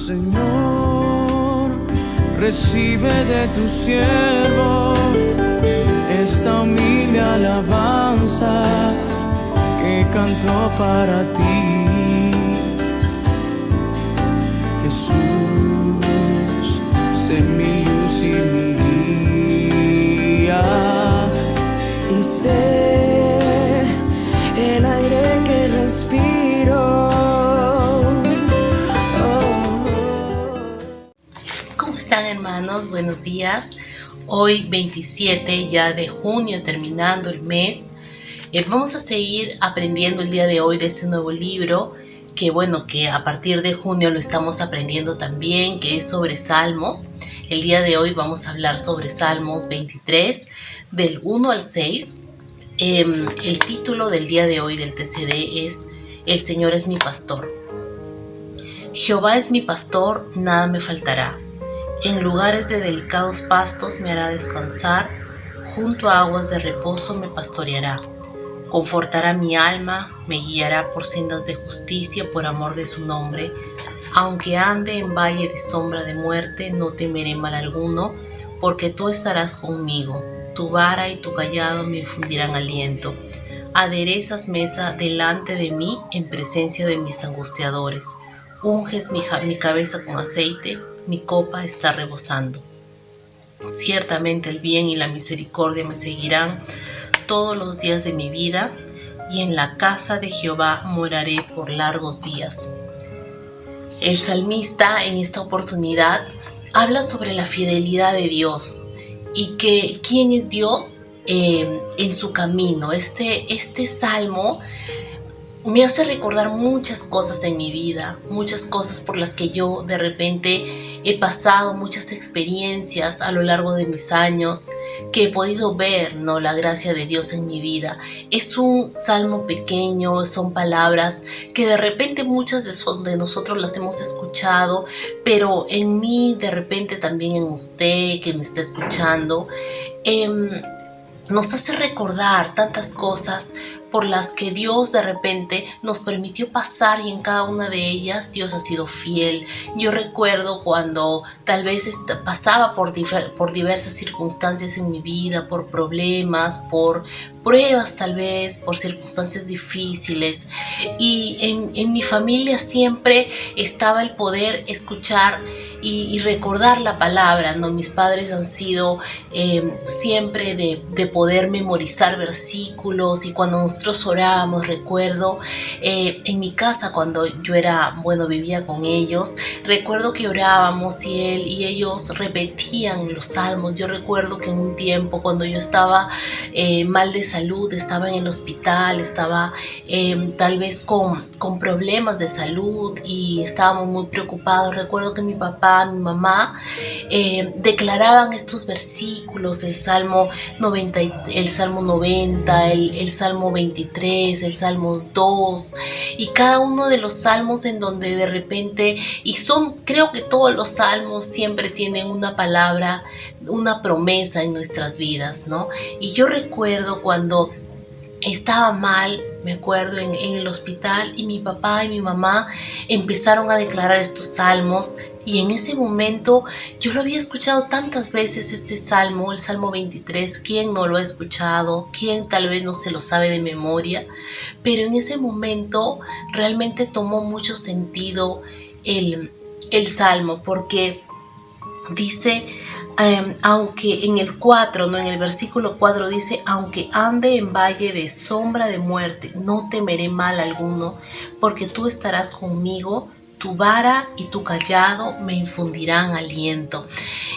Señor, recibe de tu siervo esta humilde alabanza que canto para ti. Jesús, sé mi luz y mi guía, y sé el aire que respiro. ¿Cómo están, hermanos? Buenos días. Hoy 27 ya de junio, terminando el mes. Vamos a seguir aprendiendo el día de hoy de este nuevo libro que a partir de junio lo estamos aprendiendo también, que es sobre Salmos. El día de hoy vamos a hablar sobre Salmos 23 del 1 al 6. El título del día de hoy del TCD es El Señor es mi pastor. Jehová es mi pastor, nada me faltará. En lugares de delicados pastos me hará descansar, junto a aguas de reposo me pastoreará. Confortará mi alma, me guiará por sendas de justicia por amor de su nombre. Aunque ande en valle de sombra de muerte, no temeré mal alguno, porque tú estarás conmigo. Tu vara y tu cayado me infundirán aliento. Aderezas mesa delante de mí en presencia de mis angustiadores. Unges mi cabeza con aceite, mi copa está rebosando. Ciertamente el bien y la misericordia me seguirán todos los días de mi vida, y en la casa de Jehová moraré por largos días. El salmista en esta oportunidad habla sobre la fidelidad de Dios y que quién es Dios en su camino. Este salmo me hace recordar muchas cosas en mi vida, muchas cosas por las que yo de repente he pasado, muchas experiencias a lo largo de mis años que he podido ver, ¿no?, la gracia de Dios en mi vida. Es un salmo pequeño, son palabras que de repente muchas de nosotros las hemos escuchado, pero en mí, de repente también en usted que me está escuchando, nos hace recordar tantas cosas por las que Dios de repente nos permitió pasar, y en cada una de ellas Dios ha sido fiel. Yo recuerdo cuando tal vez pasaba por diversas circunstancias en mi vida, por problemas, por pruebas tal vez, por circunstancias difíciles, y en mi familia siempre estaba el poder escuchar y recordar la palabra, ¿no? Mis padres han sido siempre de poder memorizar versículos, y cuando nosotros orábamos, recuerdo en mi casa cuando yo vivía con ellos, recuerdo que orábamos y ellos repetían los salmos. Yo recuerdo que en un tiempo cuando yo estaba mal de salud, estaba en el hospital, estaba tal vez con problemas de salud y estábamos muy preocupados. Recuerdo que mi papá, mi mamá declaraban estos versículos, el Salmo 90, el Salmo 23, el Salmo 2, y cada uno de los salmos en donde de repente, creo que todos los salmos siempre tienen una palabra, una promesa en nuestras vidas, ¿no? Y yo recuerdo cuando estaba mal, me acuerdo en el hospital, y mi papá y mi mamá empezaron a declarar estos salmos, y en ese momento yo lo había escuchado tantas veces, este salmo, el Salmo 23, ¿quién no lo ha escuchado? ¿Quién tal vez no se lo sabe de memoria? Pero en ese momento realmente tomó mucho sentido el salmo, porque dice, aunque en el 4, ¿no?, en el versículo 4 dice, aunque ande en valle de sombra de muerte, no temeré mal alguno, porque tú estarás conmigo, tu vara y tu cayado me infundirán aliento.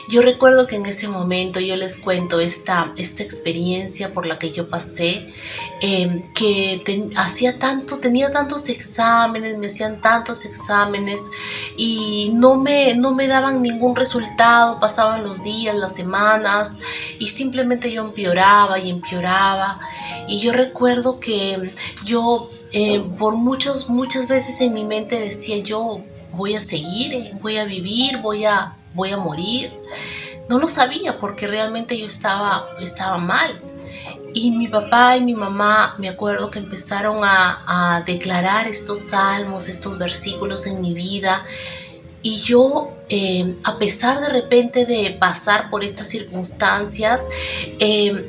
Yo recuerdo que en ese momento, yo les cuento esta experiencia por la que yo pasé, que tenía tantos exámenes, me hacían tantos exámenes y no me daban ningún resultado. Pasaban los días, las semanas, y simplemente yo empeoraba y empeoraba. Y yo recuerdo que yo por muchas veces en mi mente decía, yo voy a seguir, voy a vivir, voy a morir. No lo sabía porque realmente yo estaba mal. Y mi papá y mi mamá, me acuerdo que empezaron a declarar estos salmos, estos versículos en mi vida. Y yo, a pesar de repente de pasar por estas circunstancias,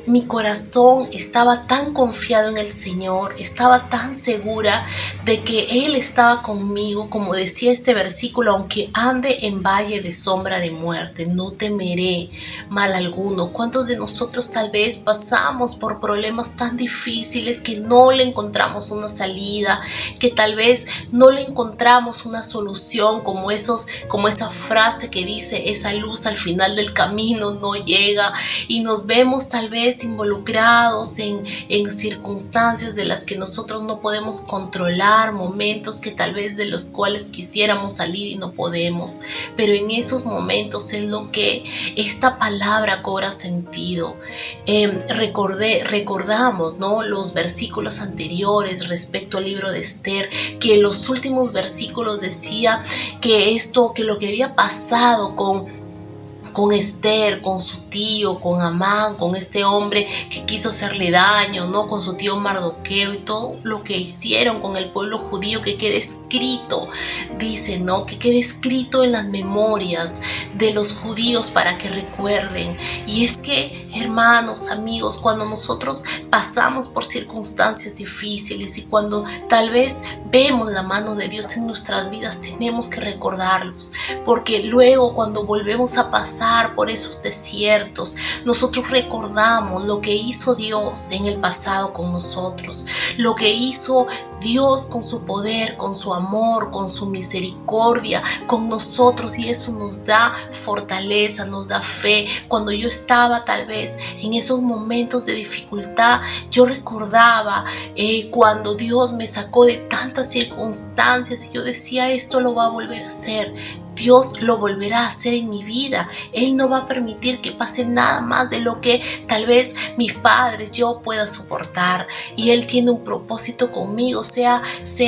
mi corazón estaba tan confiado en el Señor, estaba tan segura de que Él estaba conmigo, como decía este versículo: aunque ande en valle de sombra de muerte, no temeré mal alguno. ¿Cuántos de nosotros tal vez pasamos por problemas tan difíciles que no le encontramos una salida, que tal vez no le encontramos una solución, como esa frase que dice: esa luz al final del camino no llega, y nos vemos tal vez involucrados en circunstancias de las que nosotros no podemos controlar, momentos que tal vez de los cuales quisiéramos salir y no podemos? Pero en esos momentos es lo que esta palabra cobra sentido. Recordamos, ¿no?, los versículos anteriores respecto al libro de Esther, que en los últimos versículos decía que lo que había pasado con Esther, con su tío, con Amán, con este hombre que quiso hacerle daño, ¿no?, con su tío Mardoqueo, y todo lo que hicieron con el pueblo judío, que quede escrito, dice, ¿no?, que quede escrito en las memorias de los judíos para que recuerden. Y es que, hermanos, amigos, cuando nosotros pasamos por circunstancias difíciles y cuando tal vez vemos la mano de Dios en nuestras vidas, tenemos que recordarlos, porque luego, cuando volvemos a pasar por esos desiertos, nosotros recordamos lo que hizo Dios en el pasado con nosotros, lo que hizo Dios con su poder, con su amor, con su misericordia con nosotros, y eso nos da fortaleza, nos da fe. Cuando yo estaba tal vez en esos momentos de dificultad, yo recordaba cuando Dios me sacó de tantas circunstancias, y yo decía: esto lo va a volver a hacer. Dios lo volverá a hacer en mi vida. Él no va a permitir que pase nada más de lo que tal vez mis padres, yo pueda soportar. Y Él tiene un propósito conmigo, sea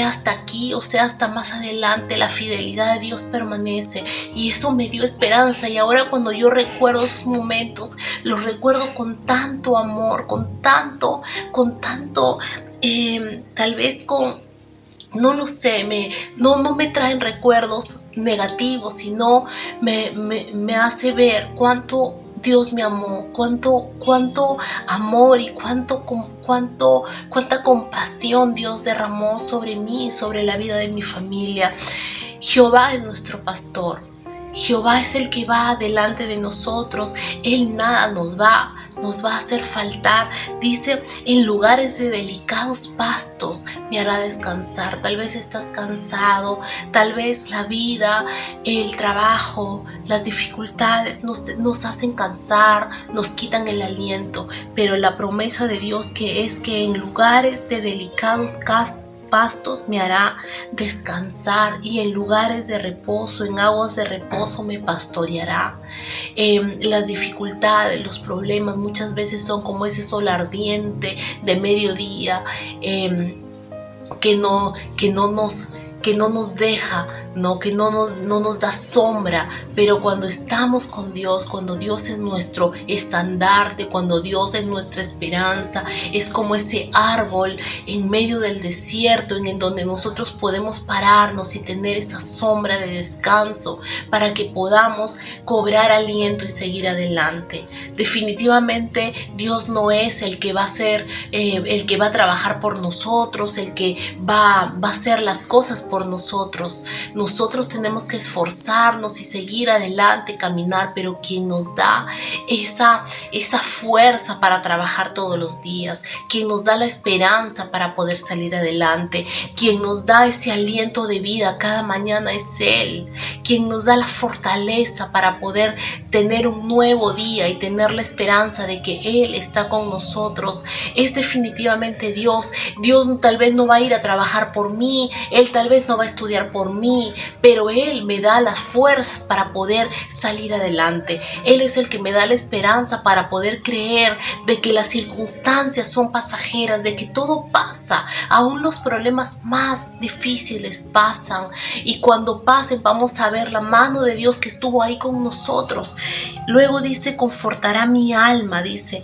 hasta aquí o sea hasta más adelante. La fidelidad de Dios permanece, y eso me dio esperanza. Y ahora, cuando yo recuerdo esos momentos, los recuerdo con tanto amor, con tanto, tal vez no lo sé, no me traen recuerdos negativos, sino me hace ver cuánto Dios me amó, cuánto amor y cuánta compasión Dios derramó sobre mí, sobre la vida de mi familia. Jehová es nuestro pastor. Jehová es el que va delante de nosotros. Él nada nos va a hacer faltar. Dice: en lugares de delicados pastos me hará descansar. Tal vez estás cansado, tal vez la vida, el trabajo, las dificultades nos hacen cansar, nos quitan el aliento, pero la promesa de Dios es que en lugares de delicados pastos me hará descansar, y en lugares de reposo, en aguas de reposo me pastoreará. Las dificultades, los problemas muchas veces son como ese sol ardiente de mediodía, que no nos deja, ¿no?, que no nos da sombra. Pero cuando estamos con Dios, cuando Dios es nuestro estandarte, cuando Dios es nuestra esperanza, es como ese árbol en medio del desierto, en donde nosotros podemos pararnos y tener esa sombra de descanso para que podamos cobrar aliento y seguir adelante. Definitivamente Dios no es el que va a ser, el que va a trabajar por nosotros, el que va a hacer las cosas por nosotros. Nosotros tenemos que esforzarnos y seguir adelante, caminar, pero quien nos da esa fuerza para trabajar todos los días, quien nos da la esperanza para poder salir adelante, quien nos da ese aliento de vida cada mañana es Él, quien nos da la fortaleza para poder tener un nuevo día y tener la esperanza de que Él está con nosotros. Es definitivamente Dios. Dios tal vez no va a ir a trabajar por mí, Él tal vez no va a estudiar por mí, pero Él me da las fuerzas para poder salir adelante. Él es el que me da la esperanza para poder creer de que las circunstancias son pasajeras, de que todo pasa, aún los problemas más difíciles pasan, y cuando pasen vamos a ver la mano de Dios que estuvo ahí con nosotros. Luego dice: confortará mi alma, dice,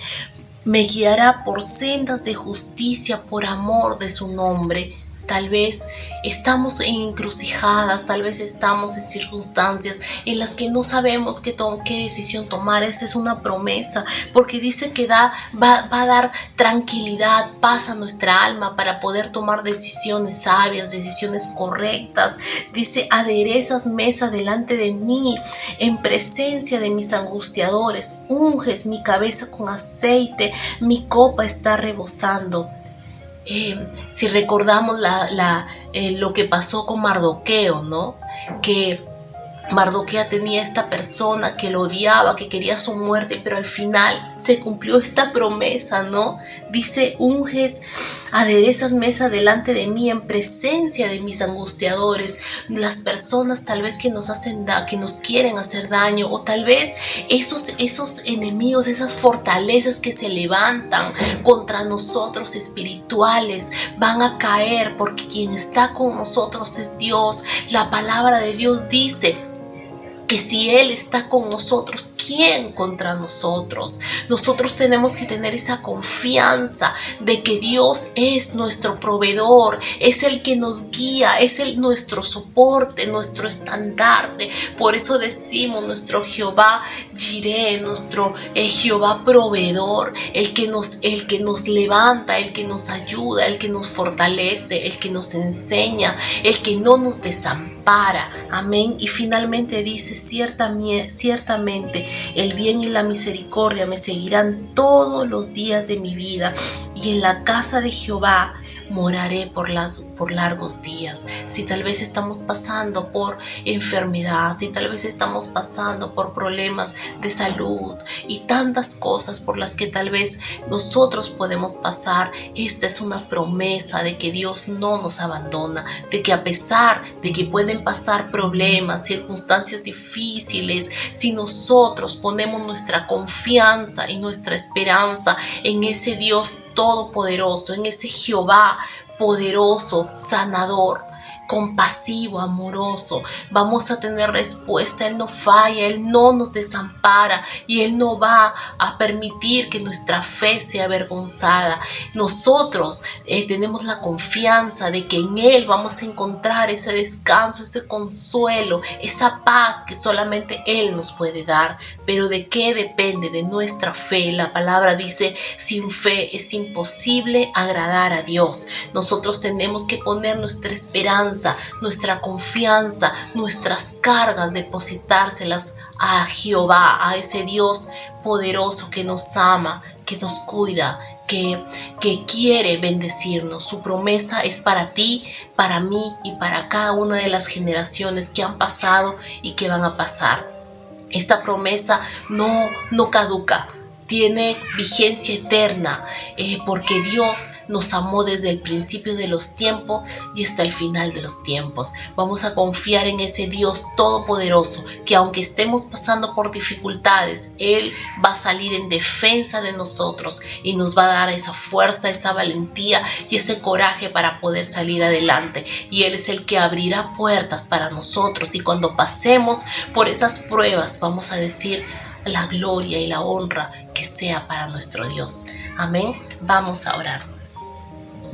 me guiará por sendas de justicia por amor de su nombre. tal vez estamos en encrucijadas, tal vez estamos en circunstancias en las que no sabemos qué decisión tomar. Esta es una promesa, porque dice que va a dar tranquilidad, paz a nuestra alma para poder tomar decisiones sabias, decisiones correctas. Dice: aderezas mesa delante de mí, en presencia de mis angustiadores, unges mi cabeza con aceite, mi copa está rebosando. Si recordamos lo que pasó con Mardoqueo, ¿no? Que Mardoqueo tenía esta persona que lo odiaba, que quería su muerte, pero al final se cumplió esta promesa, ¿no? Dice: unges, aderezas mesa delante de mí en presencia de mis angustiadores. Las personas tal vez que nos que nos quieren hacer daño, o tal vez esos enemigos, esas fortalezas que se levantan contra nosotros espirituales, van a caer, porque quien está con nosotros es Dios. La palabra de Dios dice que si Él está con nosotros, ¿quién contra nosotros? Nosotros tenemos que tener esa confianza de que Dios es nuestro proveedor, es el que nos guía, es nuestro soporte, nuestro estandarte. Por eso decimos: nuestro Jehová Jireh, nuestro Jehová proveedor, el que nos levanta, el que nos ayuda, el que nos fortalece, el que nos enseña, el que no nos desampara. Amén. Y finalmente dice: ciertamente el bien y la misericordia me seguirán todos los días de mi vida, y en la casa de Jehová moraré por largos días. Si tal vez estamos pasando por enfermedad, si tal vez estamos pasando por problemas de salud y tantas cosas por las que tal vez nosotros podemos pasar, esta es una promesa de que Dios no nos abandona, de que a pesar de que pueden pasar problemas, circunstancias difíciles, si nosotros ponemos nuestra confianza y nuestra esperanza en ese Dios todopoderoso, en ese Jehová poderoso, sanador, compasivo, amoroso, vamos a tener respuesta. Él no falla, Él no nos desampara, y Él no va a permitir que nuestra fe sea avergonzada. Nosotros tenemos la confianza de que en Él vamos a encontrar ese descanso, ese consuelo, esa paz que solamente Él nos puede dar. Pero ¿de qué depende? De nuestra fe. La palabra dice: sin fe es imposible agradar a Dios. Nosotros tenemos que poner nuestra esperanza, nuestra confianza, nuestras cargas, depositárselas a Jehová, a ese Dios poderoso que nos ama, que nos cuida, que quiere bendecirnos. Su promesa es para ti, para mí y para cada una de las generaciones que han pasado y que van a pasar. Esta promesa no caduca, tiene vigencia eterna, porque Dios nos amó desde el principio de los tiempos y hasta el final de los tiempos. Vamos a confiar en ese Dios todopoderoso, que aunque estemos pasando por dificultades, Él va a salir en defensa de nosotros y nos va a dar esa fuerza, esa valentía y ese coraje para poder salir adelante. Y Él es el que abrirá puertas para nosotros, y cuando pasemos por esas pruebas vamos a decir: la gloria y la honra que sea para nuestro Dios. Amén. Vamos a orar.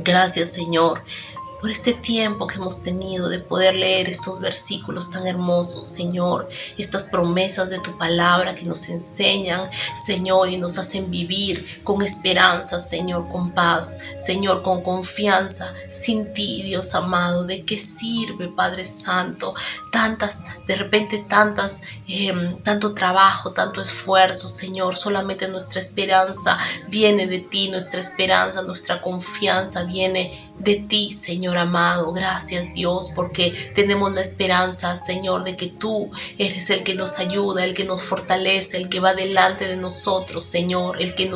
Gracias, Señor, por este tiempo que hemos tenido de poder leer estos versículos tan hermosos, Señor, estas promesas de tu palabra que nos enseñan, Señor, y nos hacen vivir con esperanza, Señor, con paz, Señor, con confianza. Sin ti, Dios amado, ¿de qué sirve, Padre Santo? Tanto trabajo, tanto esfuerzo, Señor. Solamente nuestra esperanza viene de ti, nuestra esperanza, nuestra confianza viene de ti, Señor amado. Gracias, Dios, porque tenemos la esperanza, Señor, de que tú eres el que nos ayuda, el que nos fortalece, el que va delante de nosotros, Señor, el que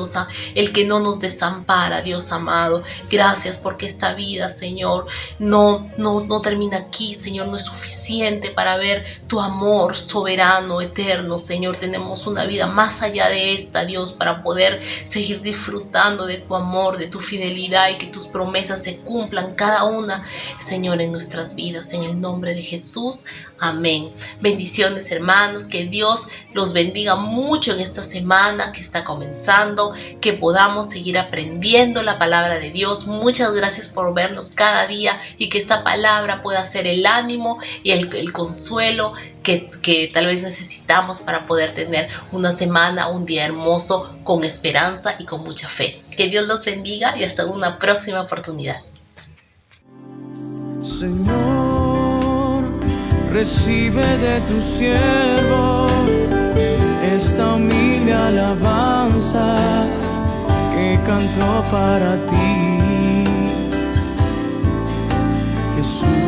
no nos desampara, Dios amado. Gracias porque esta vida, Señor, no termina aquí, Señor. No es suficiente para ver tu amor soberano, eterno, Señor. Tenemos una vida más allá de esta, Dios, para poder seguir disfrutando de tu amor, de tu fidelidad, y que tus promesas se cumplan cada una, Señor, en nuestras vidas. En el nombre de Jesús, amén. Bendiciones, hermanos, que Dios los bendiga mucho en esta semana que está comenzando, que podamos seguir aprendiendo la palabra de Dios. Muchas gracias por vernos cada día y que esta palabra pueda ser el ánimo y el consuelo que tal vez necesitamos para poder tener una semana, un día hermoso, con esperanza y con mucha fe. Que Dios los bendiga y hasta una próxima oportunidad. Señor, recibe de tu siervo esta humilde alabanza que cantó para ti, Jesús.